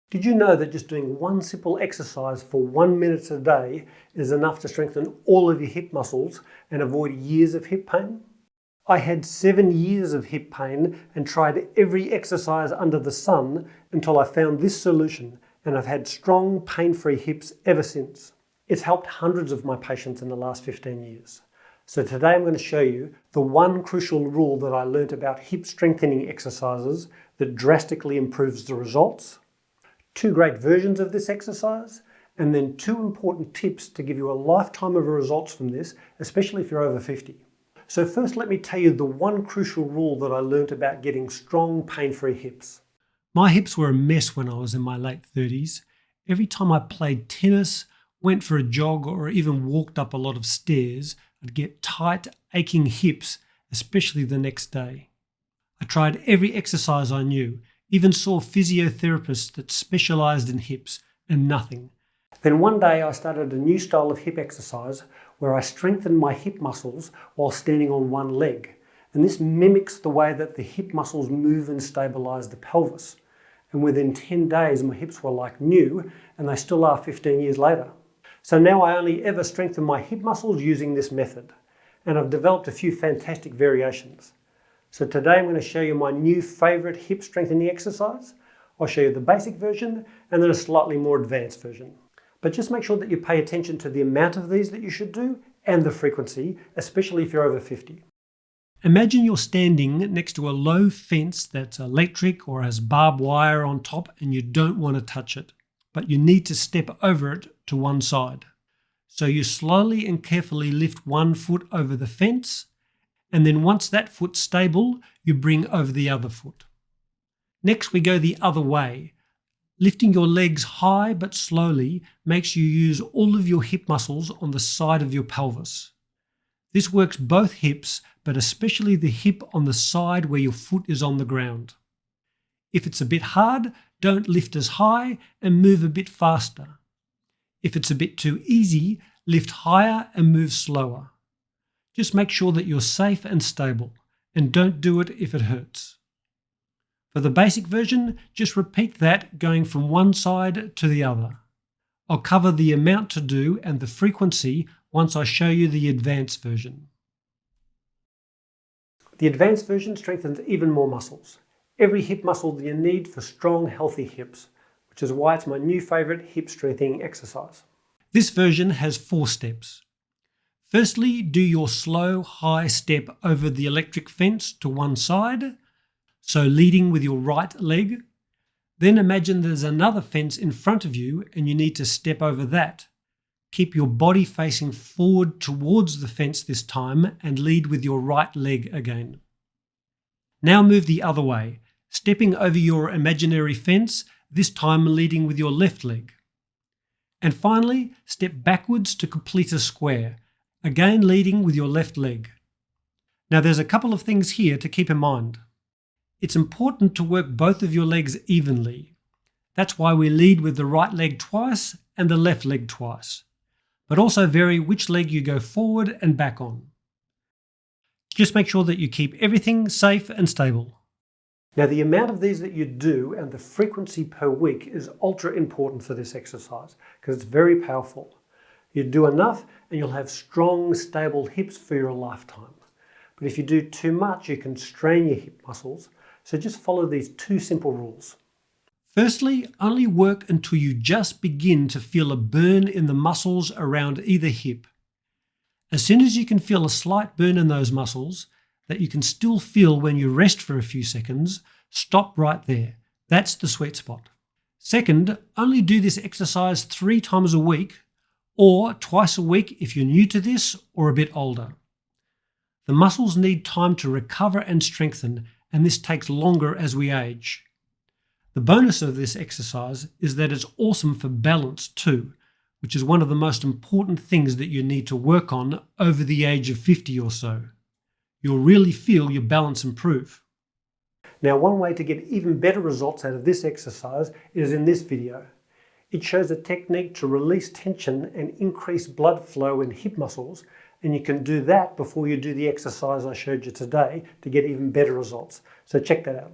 Did you know that just doing one simple exercise for 1 minute a day is enough to strengthen all of your hip muscles and avoid years of hip pain? I had 7 years of hip pain and tried every exercise under the sun until I found this solution, and I've had strong, pain-free hips ever since. It's helped hundreds of my patients in the last 15 years. So today I'm going to show you the one crucial rule that I learnt about hip strengthening exercises that drastically improves the results, 2 great versions of this exercise, and then 2 important tips to give you a lifetime of results from this, especially if you're over 50. So first, let me tell you the one crucial rule that I learnt about getting strong, pain-free hips. My hips were a mess when I was in my late 30s. Every time I played tennis, went for a jog, or even walked up a lot of stairs, I'd get tight, aching hips, especially the next day. I tried every exercise I knew, even saw physiotherapists that specialised in hips, and nothing. Then one day I started a new style of hip exercise where I strengthened my hip muscles while standing on one leg. And this mimics the way that the hip muscles move and stabilise the pelvis. And within 10 days my hips were like new, and they still are 15 years later. So now I only ever strengthen my hip muscles using this method. And I've developed a few fantastic variations. So today I'm going to show you my new favourite hip strengthening exercise. I'll show you the basic version and then a slightly more advanced version. But just make sure that you pay attention to the amount of these that you should do and the frequency, especially if you're over 50. Imagine you're standing next to a low fence that's electric or has barbed wire on top and you don't want to touch it, but you need to step over it to one side. So you slowly and carefully lift one foot over the fence, and then once that foot's stable, you bring over the other foot. Next we go the other way. Lifting your legs high but slowly makes you use all of your hip muscles on the side of your pelvis. This works both hips, but especially the hip on the side where your foot is on the ground. If it's a bit hard, don't lift as high and move a bit faster. If it's a bit too easy, lift higher and move slower. Just make sure that you're safe and stable, and don't do it if it hurts. For the basic version, just repeat that going from one side to the other. I'll cover the amount to do and the frequency once I show you the advanced version. The advanced version strengthens even more muscles. Every hip muscle that you need for strong, healthy hips, which is why it's my new favourite hip strengthening exercise. This version has 4 steps. Firstly, do your slow, high step over the electric fence to one side, so leading with your right leg. Then imagine there's another fence in front of you and you need to step over that. Keep your body facing forward towards the fence this time and lead with your right leg again. Now move the other way, stepping over your imaginary fence, this time leading with your left leg. And finally, step backwards to complete a square, again leading with your left leg. Now there's a couple of things here to keep in mind. It's important to work both of your legs evenly. That's why we lead with the right leg twice and the left leg twice. But also vary which leg you go forward and back on. Just make sure that you keep everything safe and stable. Now the amount of these that you do and the frequency per week is ultra important for this exercise because it's very powerful. You do enough and you'll have strong, stable hips for your lifetime. But if you do too much, you can strain your hip muscles. So just follow these 2 simple rules. Firstly, only work until you just begin to feel a burn in the muscles around either hip. As soon as you can feel a slight burn in those muscles that you can still feel when you rest for a few seconds, stop right there. That's the sweet spot. Second, only do this exercise 3 times a week or twice a week if you're new to this or a bit older. The muscles need time to recover and strengthen, and this takes longer as we age. The bonus of this exercise is that it's awesome for balance too, which is one of the most important things that you need to work on over the age of 50 or so. You'll really feel your balance improve. Now, one way to get even better results out of this exercise is in this video. It shows a technique to release tension and increase blood flow in hip muscles, and you can do that before you do the exercise I showed you today to get even better results. So check that out.